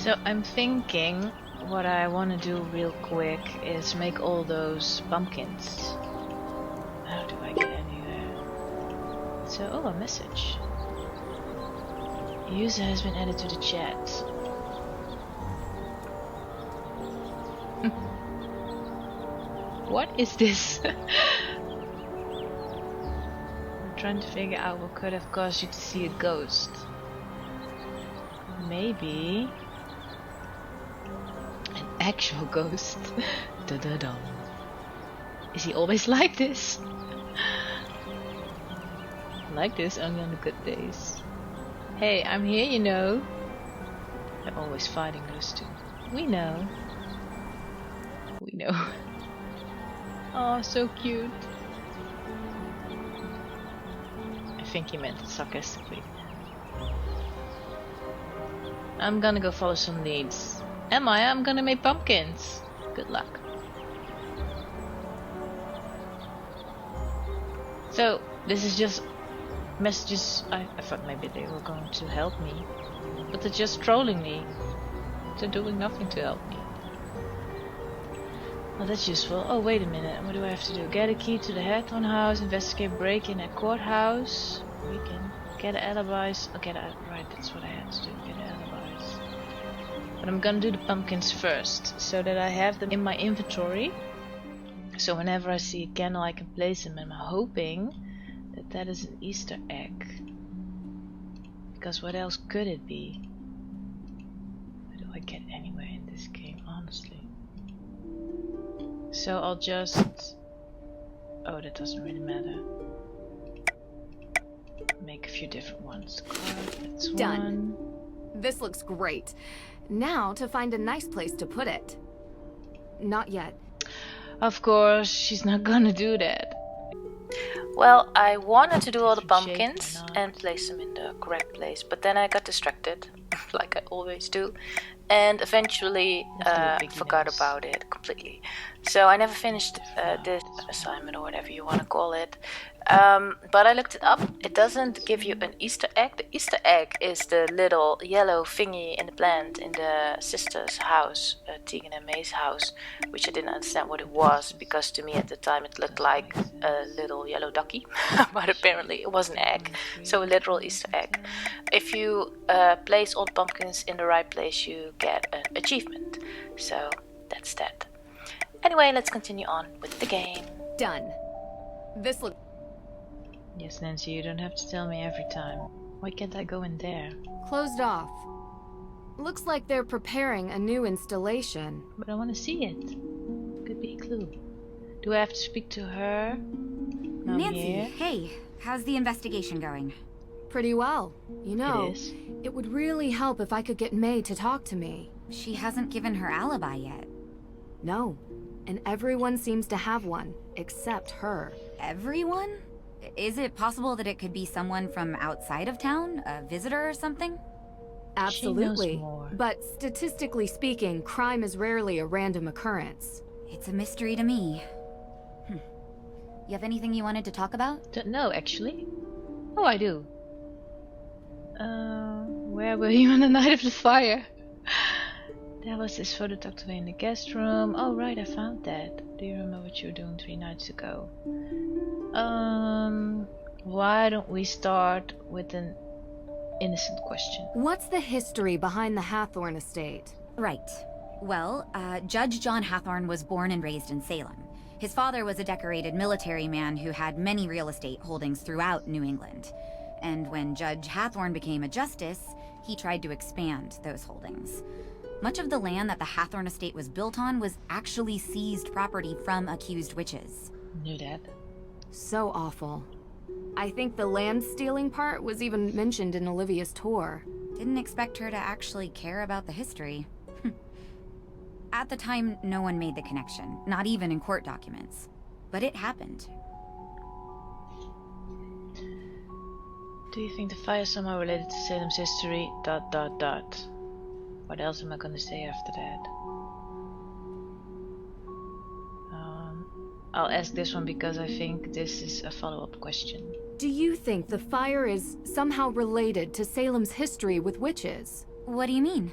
So I'm thinking what I want to do real quick is make all those pumpkins. How do I get anywhere? So, oh, a message. User has been added to the chat. What is this? I'm trying to figure out what could have caused you to see a ghost. Maybe an actual ghost. Da-da-dum. Is he always like this? Like this only on the good days. Hey, I'm here, you know. They're always fighting, those two. We know. We know. Oh, so cute. I think he meant it sarcastically. I'm gonna go follow some leads. I'm gonna make pumpkins. Good luck. So, this is just messages. I thought maybe they were going to help me. But they're just trolling me. They're doing nothing to help me. Well, that's useful. Oh, wait a minute. What do I have to do? Get a key to the Hawthorne house, investigate break-in at courthouse. We can get alibis. Okay, right, that's what I had to do. Get alibis. But I'm gonna do the pumpkins first, so that I have them in my inventory. So whenever I see a candle, I can place them. And I'm hoping that that is an Easter egg. Because what else could it be? How do I get anywhere in this game, honestly? So I'll just... Oh, that doesn't really matter. Make a few different ones. That's done. This looks great. Now to find a nice place to put it. Not yet. Of course, she's not gonna do that. Well, I wanted to do all the pumpkins and place them in the correct place, but then I got distracted, like I always do, and eventually forgot about it completely. So I never finished this assignment, or whatever you want to call it. But I looked it up. It doesn't give you an Easter egg. The Easter egg is the little yellow thingy in the plant in the sister's house, Tegan and May's house, which I didn't understand what it was, because to me at the time it looked like a little yellow ducky, but apparently it was an egg, so a literal Easter egg. If you place all the pumpkins in the right place, you get an achievement. So that's that. Anyway, let's continue on with the game. Done. This looks... Yes, Nancy, you don't have to tell me every time. Why can't I go in there? Closed off. Looks like they're preparing a new installation. But I want to see it. Could be a clue. Do I have to speak to her? Nancy, hey, how's the investigation going? Pretty well. You know, It is. It would really help if I could get May to talk to me. She hasn't given her alibi yet. No. And everyone seems to have one, except her. Everyone? Is it possible that it could be someone from outside of town? A visitor or something? Absolutely. She knows more. But statistically speaking, crime is rarely a random occurrence. It's a mystery to me. You have anything you wanted to talk about? Don't know, actually. Oh, I do. Where were you on the night of the fire? There was this photo tucked away in the guest room. Oh right, I found that. Do you remember what you were doing 3 nights ago? Why don't we start with an innocent question? What's the history behind the Hawthorne estate? Right. Well, Judge John Hathorne was born and raised in Salem. His father was a decorated military man who had many real estate holdings throughout New England. And when Judge Hathorne became a justice, he tried to expand those holdings. Much of the land that the Hathorne estate was built on was actually seized property from accused witches. Knew that. So awful. I think the land stealing part was even mentioned in Olivia's tour. Didn't expect her to actually care about the history. At the time, no one made the connection, not even in court documents. But it happened. Do you think the fire is somehow related to Salem's history? ... What else am I gonna say after that? I'll ask this one because I think this is a follow-up question. Do you think the fire is somehow related to Salem's history with witches? What do you mean?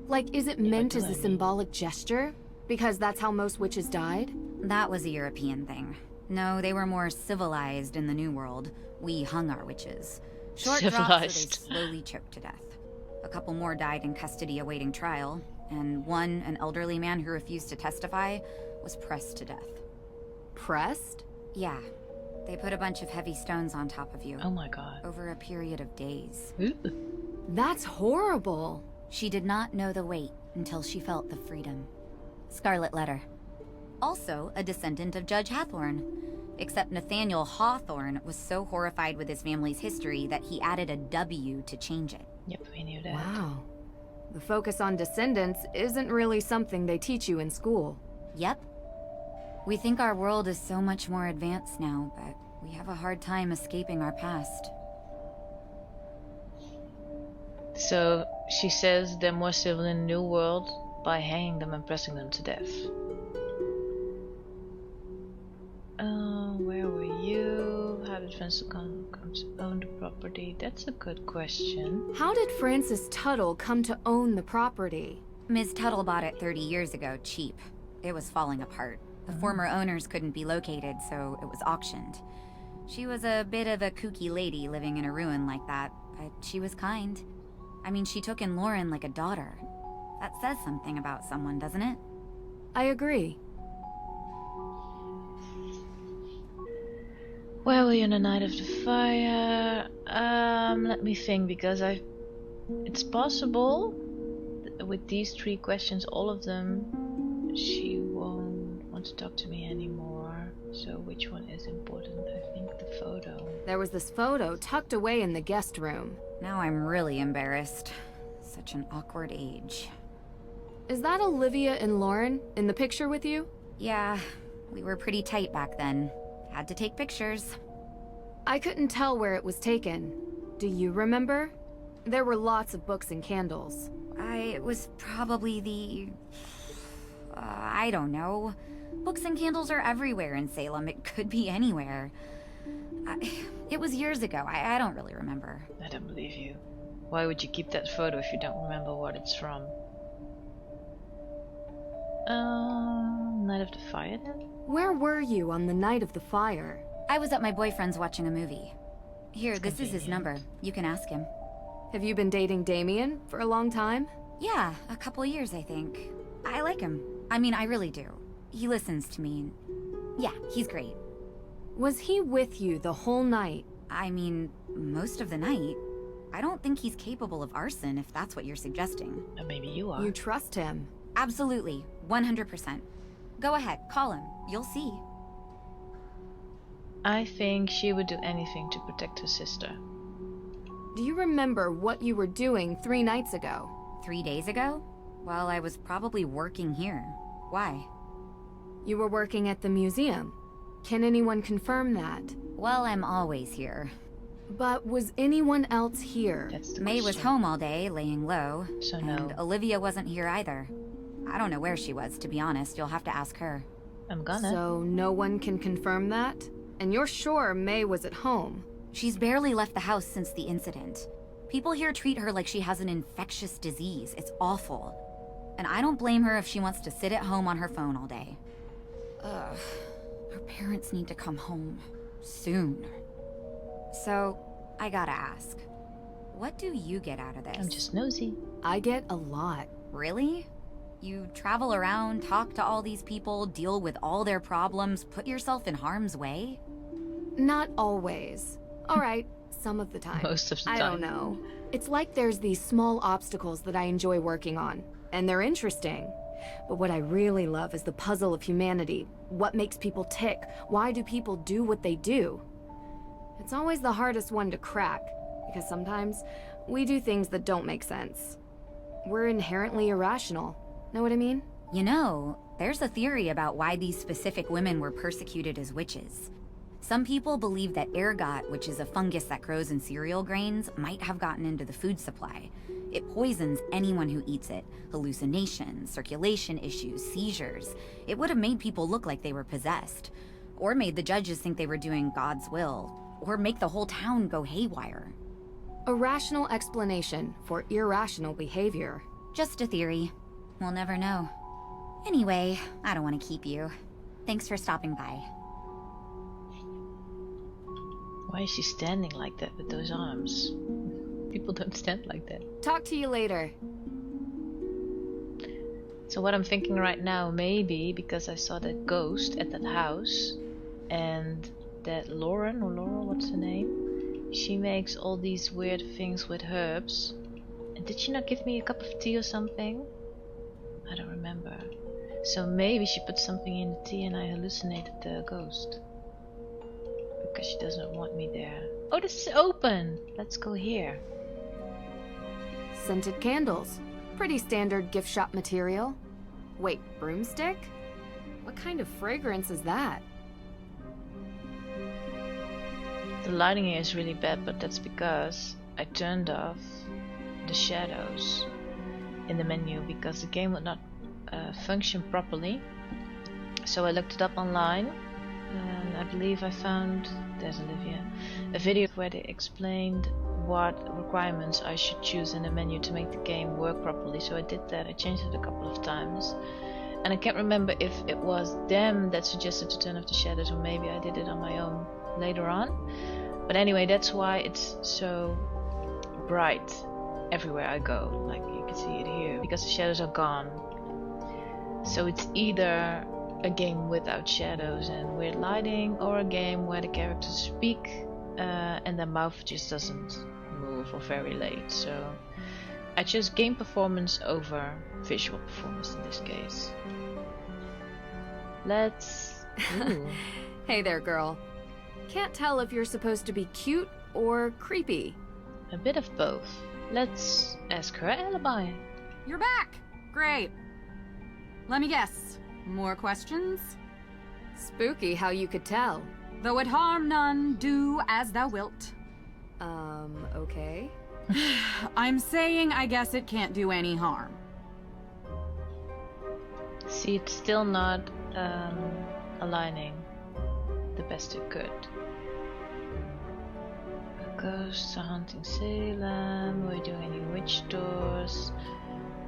Like, is it meant as a symbolic gesture? Because that's how most witches died? That was a European thing. No, they were more civilized in the New World. We hung our witches. Short drops, so they slowly choked to death. A couple more died in custody awaiting trial, and one, an elderly man who refused to testify, was pressed to death. Pressed? Yeah. They put a bunch of heavy stones on top of you. Oh my god. Over a period of days. Ooh. That's horrible. She did not know the weight until she felt the freedom. Scarlet Letter. Also a descendant of Judge Hathorn. Except Nathaniel Hawthorne was so horrified with his family's history that he added a W to change it. Yep, we knew that. Wow. The focus on descendants isn't really something they teach you in school. Yep. We think our world is so much more advanced now, but we have a hard time escaping our past. So she says they're more civil in the New World by hanging them and pressing them to death. Where were you? How did Francis come to own the property? That's a good question. How did Francis Tuttle come to own the property? Ms. Tuttle bought it 30 years ago, cheap. It was falling apart. The former owners couldn't be located, so it was auctioned. She was a bit of a kooky lady living in a ruin like that, but she was kind. I mean, she took in Lauren like a daughter. That says something about someone, doesn't it? I agree. Where were you on the night of the fire? Let me think, because it's possible with these 3 questions, all of them, she won't want to talk to me anymore. So which one is important? I think the photo. There was this photo tucked away in the guest room. Now I'm really embarrassed. Such an awkward age. Is that Olivia and Lauren in the picture with you? Yeah, we were pretty tight back then. Had to take pictures. I couldn't tell where it was taken. Do you remember? There were lots of books and candles. It was probably the... I don't know. Books and candles are everywhere in Salem. It could be anywhere. It was years ago. I don't really remember. I don't believe you. Why would you keep that photo if you don't remember what it's from? Night of the fire then? Where were you on the night of the fire? I was at my boyfriend's watching a movie. Here, this is his number. You can ask him. Have you been dating Damien for a long time? Yeah, a couple years, I think. I like him. I mean, I really do. He listens to me. Yeah, he's great. Was he with you the whole night? I mean, most of the night. I don't think he's capable of arson, if that's what you're suggesting. Maybe you are. You trust him? Absolutely. 100%. Go ahead, call him. You'll see. I think she would do anything to protect her sister. Do you remember what you were doing 3 nights ago? 3 days ago? Well, I was probably working here. Why? You were working at the museum. Can anyone confirm that? Well, I'm always here. But was anyone else here? That's the May was question. home all day, laying low. So and no. Olivia wasn't here either. I don't know where she was, to be honest. You'll have to ask her. I'm gonna. So no one can confirm that? And you're sure May was at home? She's barely left the house since the incident. People here treat her like she has an infectious disease. It's awful. And I don't blame her if she wants to sit at home on her phone all day. Ugh. Her parents need to come home. Soon. So, I gotta ask. What do you get out of this? I'm just nosy. I get a lot. Really? You travel around, talk to all these people, deal with all their problems, put yourself in harm's way? Not always. Alright, some of the time. Most of the time. I don't know. It's like there's these small obstacles that I enjoy working on, and they're interesting. But what I really love is the puzzle of humanity. What makes people tick? Why do people do what they do? It's always the hardest one to crack, because sometimes we do things that don't make sense. We're inherently irrational. Know what I mean? You know, there's a theory about why these specific women were persecuted as witches. Some people believe that ergot, which is a fungus that grows in cereal grains, might have gotten into the food supply. It poisons anyone who eats it. Hallucinations, circulation issues, seizures. It would have made people look like they were possessed. Or made the judges think they were doing God's will. Or make the whole town go haywire. A rational explanation for irrational behavior. Just a theory. We'll never know. Anyway, I don't want to keep you. Thanks for stopping by. Why is she standing like that with those arms? People don't stand like that. Talk to you later. So what I'm thinking right now, maybe because I saw that ghost at that house, and that Lauren, or Laura, what's her name? She makes all these weird things with herbs. And did she not give me a cup of tea or something? I don't remember. So maybe she put something in the tea and I hallucinated the ghost. Because she doesn't want me there. Oh, this is open! Let's go here. Scented candles. Pretty standard gift shop material. Wait, broomstick? What kind of fragrance is that? The lighting here is really bad, but that's because I turned off the shadows in the menu because the game would not function properly. So I looked it up online and I believe I found, there's Olivia, a video where they explained what requirements I should choose in the menu to make the game work properly. So I did that. I changed it a couple of times and I can't remember if it was them that suggested to turn off the shadows or maybe I did it on my own later on. But anyway, that's why it's so bright everywhere I go. Like you can see it here because the shadows are gone. So it's either a game without shadows and weird lighting or a game where the characters speak and their mouth just doesn't move or very late. So I chose game performance over visual performance in this case. Let's... Ooh. Hey there, girl. Can't tell if you're supposed to be cute or creepy. A bit of both. Let's ask her alibi. You're back! Great. Let me guess. More questions? Spooky how you could tell. Though it harm none, do as thou wilt. Okay. I'm saying I guess it can't do any harm. See, it's still not aligning the best it could. Ghosts are haunting Salem. Were you doing any witch doors?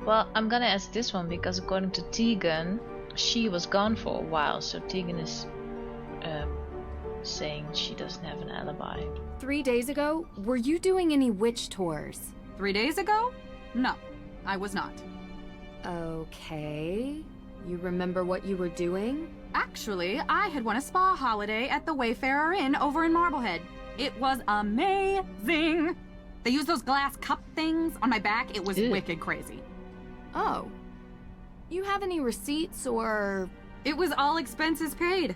Well, I'm gonna ask this one because according to Tegan, she was gone for a while, so Tegan is saying she doesn't have an alibi. 3 days ago, were you doing any witch tours? 3 days ago? No, I was not. Okay. You remember what you were doing? Actually, I had won a spa holiday at the Wayfarer Inn over in Marblehead. It was amazing! They used those glass cup things on my back. It was wicked crazy. Oh. You have any receipts or... It was all expenses paid.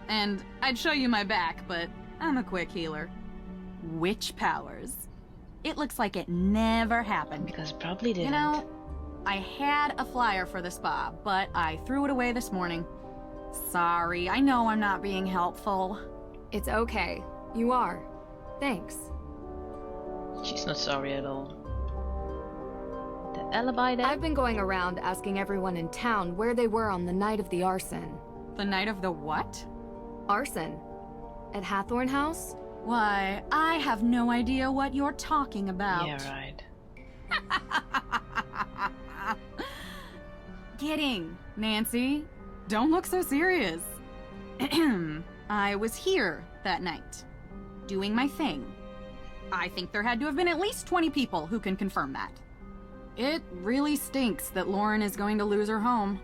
And I'd show you my back, but I'm a quick healer. Witch powers. It looks like it never happened. Because it probably didn't. You know, I had a flyer for the spa, but I threw it away this morning. Sorry, I know I'm not being helpful. It's okay. You are. Thanks. She's not sorry at all. The alibi then? I've been going around asking everyone in town where they were on the night of the arson. The night of the what? Arson. At Hathorn House? Why, I have no idea what you're talking about. Yeah, right. Kidding, Nancy. Don't look so serious. I was here that night, doing my thing. I think there had to have been at least 20 people who can confirm that. It really stinks that Lauren is going to lose her home.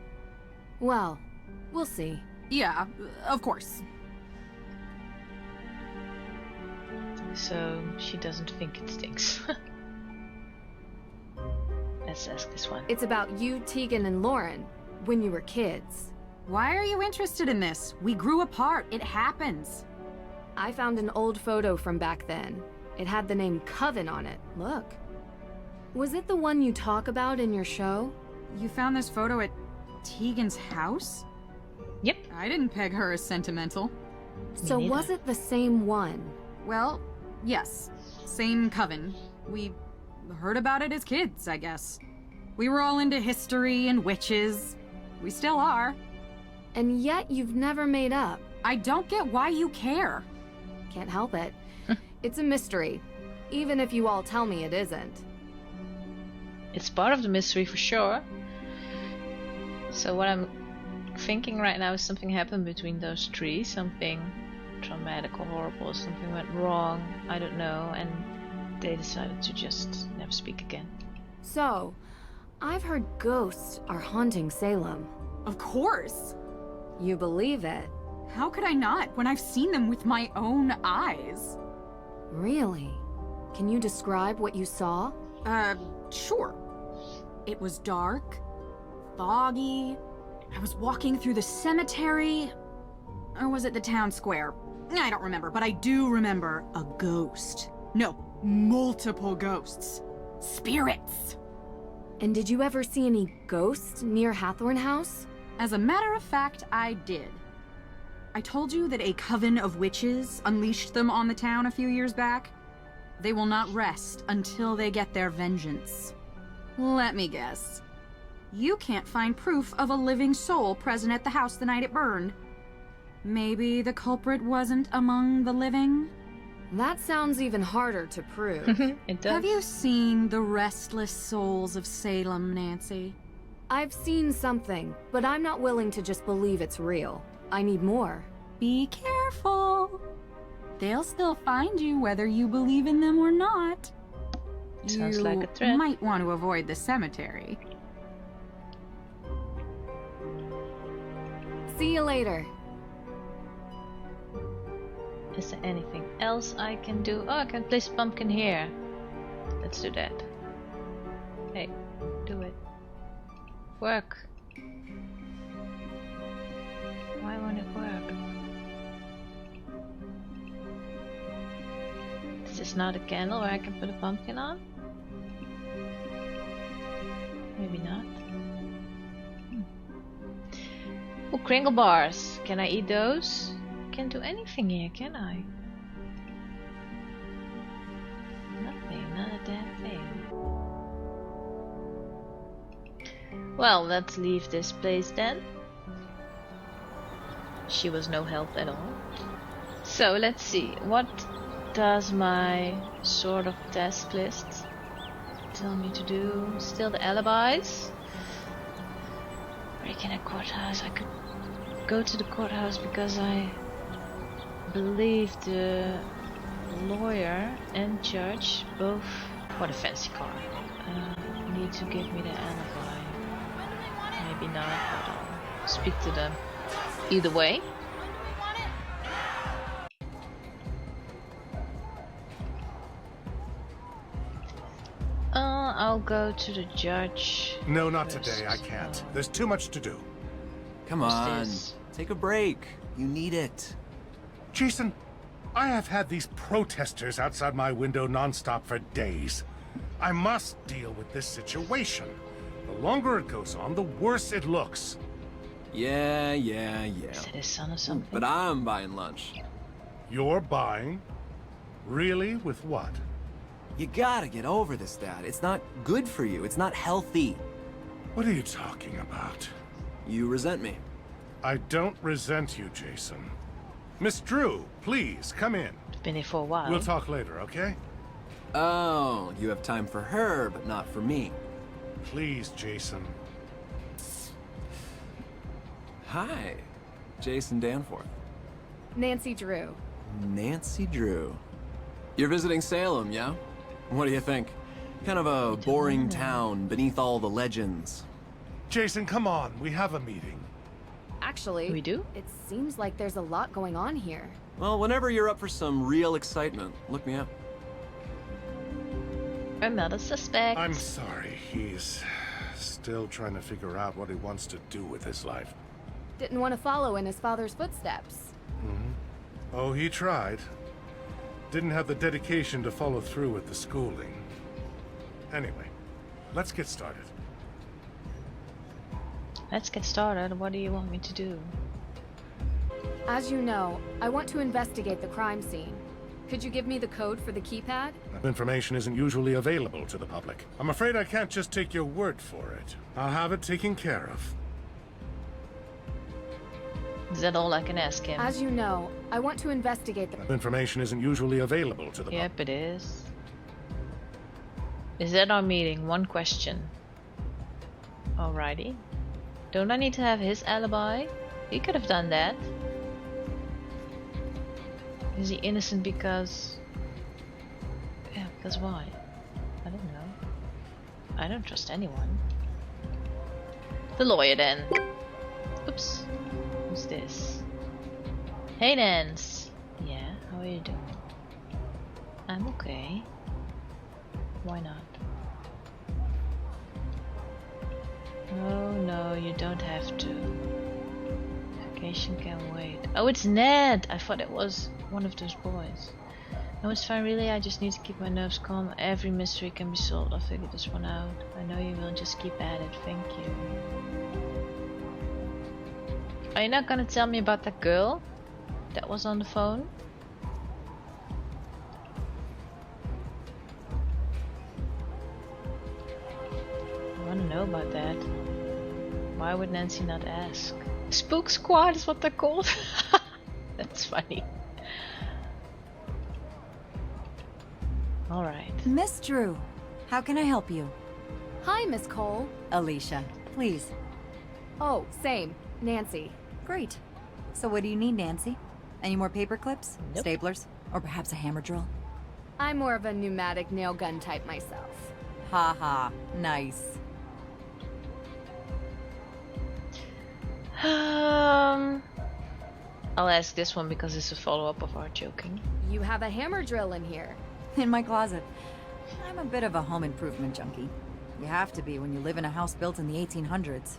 Well, we'll see. Yeah, of course. So she doesn't think it stinks. Let's ask this one. It's about you, Tegan, and Lauren, when you were kids. Why are you interested in this? We grew apart. It happens. I found an old photo from back then. It had the name Coven on it. Look. Was it the one you talk about in your show? You found this photo at Tegan's house? Yep. I didn't peg her as sentimental. So was it the same one? Well, yes. Same coven. We heard about it as kids, I guess. We were all into history and witches. We still are. And yet you've never made up. I don't get why you care. Can't help it. It's a mystery, even if you all tell me it isn't. it's part of the mystery for sure. So what I'm thinking right now is something happened between those trees, something traumatic or horrible, something went wrong, I don't know, and they decided to just never speak again. So, I've heard ghosts are haunting Salem. Of course. You believe it? How could I not when I've seen them with my own eyes? Really? Can you describe what you saw? Sure. It was dark, foggy. I was walking through the cemetery. Or was it the town square? I don't remember, but I do remember a ghost. No, multiple ghosts. Spirits. And did you ever see any ghosts near Hathorn House? As a matter of fact, I did. I told you that a coven of witches unleashed them on the town a few years back. They will not rest until they get their vengeance. Let me guess. You can't find proof of a living soul present at the house the night it burned. Maybe the culprit wasn't among the living? That sounds even harder to prove. It does. Have you seen The Restless Souls of Salem, Nancy? I've seen something, but I'm not willing to just believe it's real. I need more. Be careful. They'll still find you whether you believe in them or not. Sounds like a You threat. might want to avoid the cemetery. See you later. Is there anything else I can do? Oh, I can place a pumpkin here. Let's do that. Hey, do it. Work. Why won't it work? Is this not a candle where I can put a pumpkin on? Maybe not. Oh, Kringle bars. Can I eat those? Can't do anything here, can I? Nothing, not a damn thing. Well, let's leave this place then. She was no help at all. So let's see, what does my sort of task list tell me to do? Still the alibis? Break in a courthouse. I could go to the courthouse because I believe the lawyer and judge both, what a fancy car, need to give me the alibi. Maybe not, but I'll speak to them either way. I'll go to the judge. No, not first. today. I can't. There's too much to do. Come What's on, this? take a break. You need it. Jason, I have had these protesters outside my window nonstop for days. I must deal with this situation. The longer it goes on, the worse it looks. Yeah. Is it his son or something? But I'm buying lunch. You're buying? Really? With what? You gotta get over this, Dad. It's not good for you. It's not healthy. What are you talking about? You resent me. I don't resent you, Jason. Miss Drew, please, come in. I've been here for a while. We'll talk later, okay? Oh, you have time for her, but not for me. Please, Jason. Hi, Jason Danforth. Nancy Drew. Nancy Drew. You're visiting Salem, yeah? What do you think? Kind of a boring town beneath all the legends. Jason, come on. We have a meeting. Actually, We do? it seems like there's a lot going on here. Well, whenever you're up for some real excitement, look me up. Another suspect. I'm sorry. He's still trying to figure out what he wants to do with his life. Didn't want to follow in his father's footsteps. Oh, he tried. Didn't have the dedication to follow through with the schooling. Anyway, let's get started. Let's get started. What do you want me to do? As you know, I want to investigate the crime scene. Could you give me the code for the keypad? Information isn't usually available to the public. I'm afraid I can't just take your word for it. I'll have it taken care of. Is that all I can ask him? As you know, I want to investigate the... Information isn't usually available to the public. Yep, it is. Is that our meeting? One question. Alrighty. Don't I need to have his alibi? He could have done that. Is he innocent because... Yeah, because why? I don't know. I don't trust anyone. The lawyer then. Oops. Who's this? Hey Nance. Yeah, how are you doing? I'm okay. Why not? Oh no, you don't have to. Vacation can wait. Oh, it's Ned! I thought it was one of those boys. No, it's fine really, I just need to keep my nerves calm. Every mystery can be solved. I'll figure this one out. I know you will, just keep at it. Thank you. Are you not gonna tell me about that girl that was on the phone? I wanna know about that. Why would Nancy not ask? Spook Squad is what they're called. That's funny. Alright. Miss Drew, how can I help you? Hi, Miss Cole. Alicia, please. Oh, same. Nancy. Great. So what do you need, Nancy? Any more paper clips? Nope. Staplers? Or perhaps a hammer drill? I'm more of a pneumatic nail gun type myself. Ha ha. Nice. I'll ask this one because it's a follow-up of our joking. You have a hammer drill in here. In my closet. I'm a bit of a home improvement junkie. You have to be when you live in a house built in the 1800s.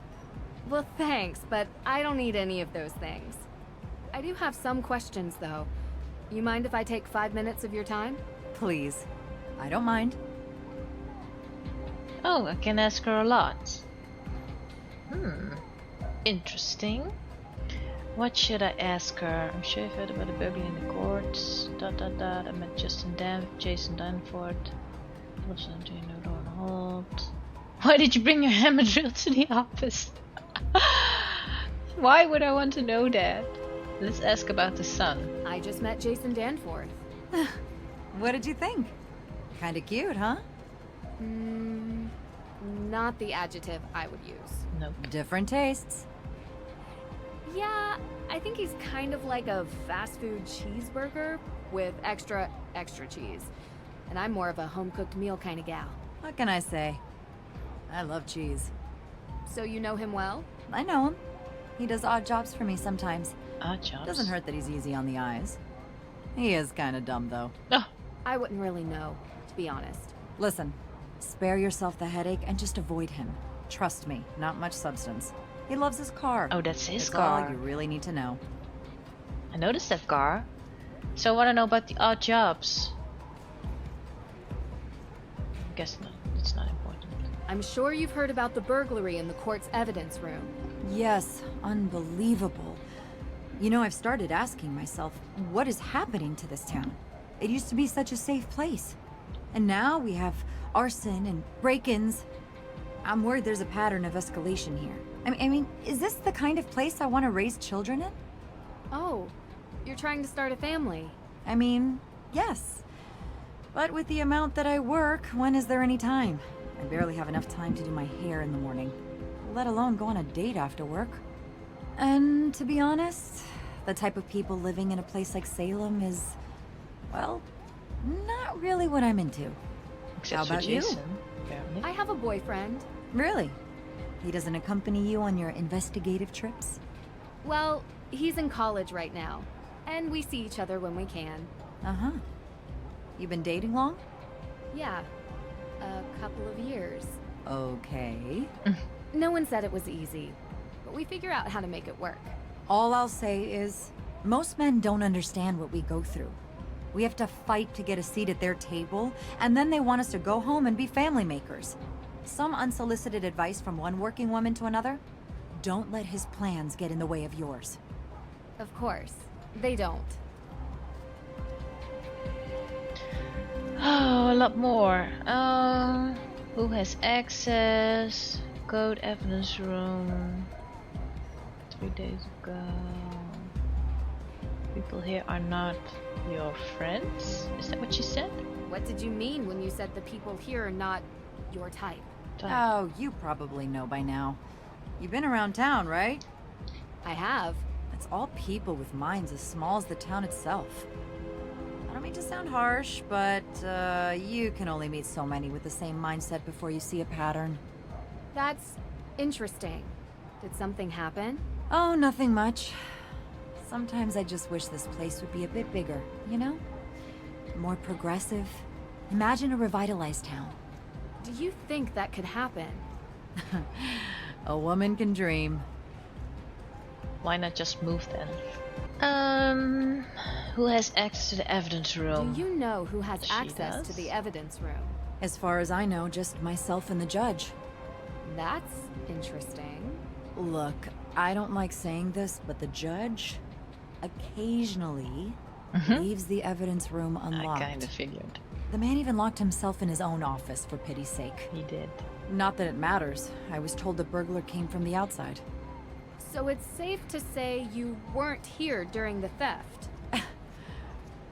Well, thanks, but I don't need any of those things. I do have some questions, though. You mind if I take 5 minutes of your time? Please. I don't mind. Oh, I can ask her a lot. Interesting. What should I ask her? I'm sure you've heard about the burglary in the courts. I met Jason Danford. What's that? Do you know Dawn Holt? Why did you bring your hammer drill to the office? Why would I want to know that? Let's ask about the son. I just met Jason Danforth. What did you think? Kinda cute, huh? Not the adjective I would use. Nope. Different tastes. Yeah, I think he's kind of like a fast food cheeseburger with extra cheese. And I'm more of a home-cooked meal kind of gal. What can I say? I love cheese. So you know him well? I know him. He does odd jobs for me sometimes. Odd jobs? Doesn't hurt that he's easy on the eyes. He is kinda dumb, though. Oh. I wouldn't really know, to be honest. Listen, spare yourself the headache and just avoid him. Trust me, not much substance. He loves his car. Oh, that's his That's car. all you really need to know. I noticed that car. So I want to know about the odd jobs. I guess not. It's not important. I'm sure you've heard about the burglary in the court's evidence room. Yes, unbelievable. You know, I've started asking myself, what is happening to this town? It used to be such a safe place. And now we have arson and break-ins. I'm worried there's a pattern of escalation here. I mean, is this the kind of place I want to raise children in? Oh, you're trying to start a family. I mean, yes. But with the amount that I work, when is there any time? I barely have enough time to do my hair in the morning, let alone go on a date after work. And to be honest, the type of people living in a place like Salem is, well, not really what I'm into. Except How for about you? Jason, apparently. I have a boyfriend. Really? He doesn't accompany you on your investigative trips? Well, he's in college right now, and we see each other when we can. Uh-huh. You been dating long? Yeah, a couple of years. Okay. No one said it was easy, but we figure out how to make it work. All I'll say is, most men don't understand what we go through. We have to fight to get a seat at their table, and then they want us to go home and be family makers. Some unsolicited advice from one working woman to another? Don't let his plans get in the way of yours. Of course, they don't. Oh, a lot more. Who has access? Code evidence room. 3 days ago. People here are not your friends? Is that what you said? What did you mean when you said the people here are not your type? Oh, you probably know by now. You've been around town, right? I have. It's all people with minds as small as the town itself. I don't mean to sound harsh, but you can only meet so many with the same mindset before you see a pattern. That's interesting. Did something happen? Oh, nothing much. Sometimes I just wish this place would be a bit bigger, you know? More progressive. Imagine a revitalized town. Do you think that could happen? A woman can dream. Why not just move then? Who has access to the evidence room? Do you know who has She access does. to the evidence room? As far as I know, just myself and the judge. That's interesting. Look, I don't like saying this, but the judge occasionally leaves the evidence room unlocked. I kinda figured. The man even locked himself in his own office, for pity's sake. He did. Not that it matters. I was told the burglar came from the outside. So it's safe to say you weren't here during the theft?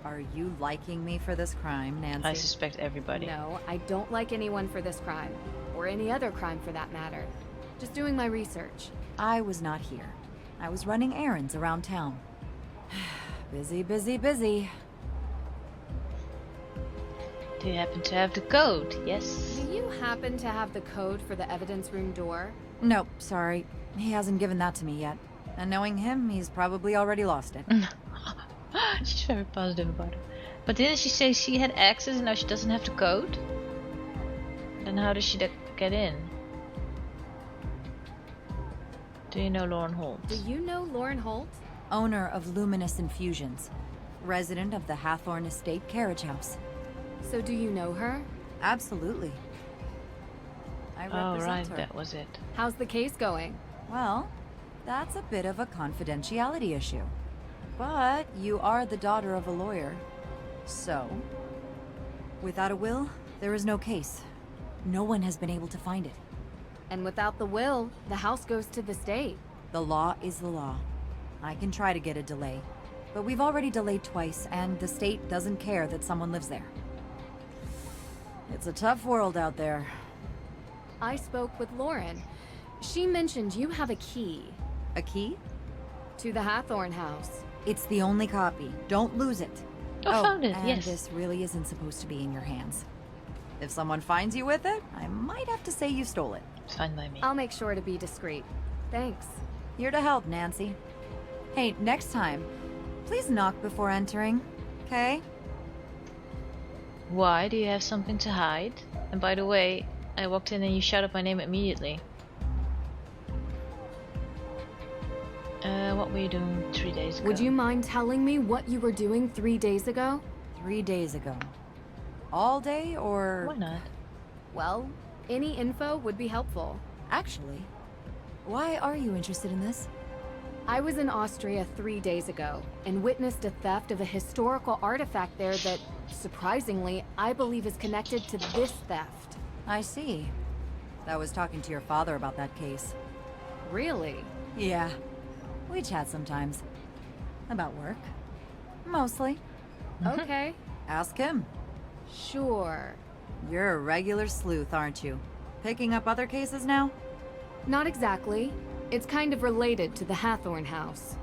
Are you liking me for this crime, Nancy? I suspect everybody. No, I don't like anyone for this crime. Or any other crime for that matter. Just doing my research. I was not here. I was running errands around town. Busy, busy, busy. Do you happen to have the code? Yes. Do you happen to have the code for the evidence room door? Nope, sorry. He hasn't given that to me yet. And knowing him, he's probably already lost it. She's very positive about it. But didn't she say she had access and now she doesn't have the code? Then how does she get in? Do you know Lauren Holt? Do you know Lauren Holt? Owner of Luminous Infusions. Resident of the Hathorn Estate carriage house. So do you know her? Absolutely. I Oh represent right, her. that was it. How's the case going? Well, that's a bit of a confidentiality issue. But you are the daughter of a lawyer. So, without a will, there is no case. No one has been able to find it. And without the will, the house goes to the state. The law is the law. I can try to get a delay. But we've already delayed twice, and the state doesn't care that someone lives there. It's a tough world out there. I spoke with Lauren. She mentioned you have a key A key? to the Hathorn house. It's the only copy. Don't lose it. I found it, and yes. this really isn't supposed to be in your hands. If someone finds you with it, I might have to say you stole it. It's fine by me. I'll make sure to be discreet. Thanks. Here to help, Nancy. Hey, next time, please knock before entering, okay? Why? Do you have something to hide? And by the way, I walked in and you shouted my name immediately. What were you doing 3 days ago? Would you mind telling me what you were doing 3 days ago? 3 days ago. All day, or... Why not? Well, any info would be helpful. Actually, why are you interested in this? I was in Austria 3 days ago and witnessed a theft of a historical artifact there that, surprisingly, I believe is connected to this theft. I see. I was talking to your father about that case. Really? Yeah. We chat sometimes. About work. Mostly. Okay. Ask him. Sure. You're a regular sleuth, aren't you? Picking up other cases now? Not exactly. It's kind of related to the Hathorn house.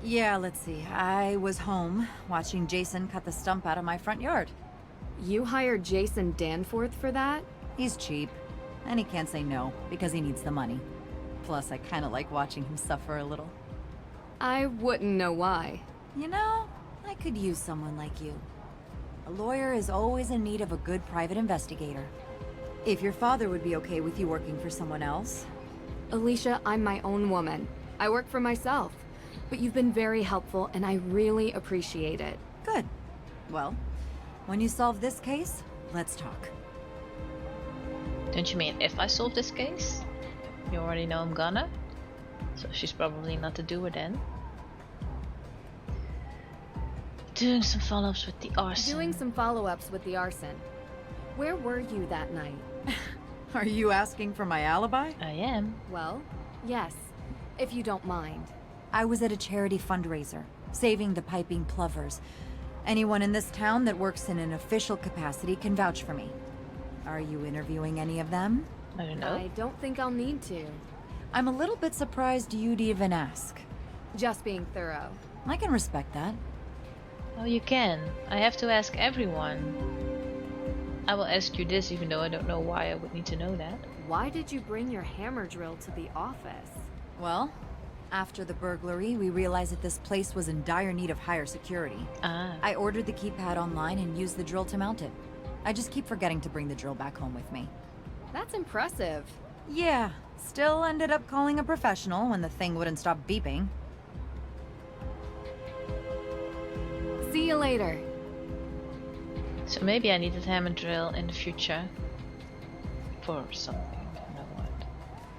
Yeah, let's see. I was home, watching Jason cut the stump out of my front yard. You hired Jason Danforth for that? He's cheap, and he can't say no, because he needs the money. Plus, I kinda like watching him suffer a little. I wouldn't know why. You know, I could use someone like you. A lawyer is always in need of a good private investigator. If your father would be okay with you working for someone else. Alicia, I'm my own woman. I work for myself. But you've been very helpful, and I really appreciate it. Good. Well, when you solve this case, let's talk. Don't you mean if I solve this case? You already know I'm gonna. So she's probably not the doer then. Doing some follow-ups with the arson. Doing some follow-ups with the arson. Where were you that night? Are you asking for my alibi? I am. Well, yes, if you don't mind. I was at a charity fundraiser, saving the piping plovers. Anyone in this town that works in an official capacity can vouch for me. Are you interviewing any of them? I don't know. I don't think I'll need to. I'm a little bit surprised you'd even ask. Just being thorough. I can respect that. Oh, you can. I have to ask everyone. I will ask you this even though I don't know why I would need to know that. Why did you bring your hammer drill to the office? Well, after the burglary, we realized that this place was in dire need of higher security. Ah. I ordered the keypad online and used the drill to mount it. I just keep forgetting to bring the drill back home with me. That's impressive. Yeah, still ended up calling a professional when the thing wouldn't stop beeping. See you later. So maybe I need a hammer drill in the future. For something.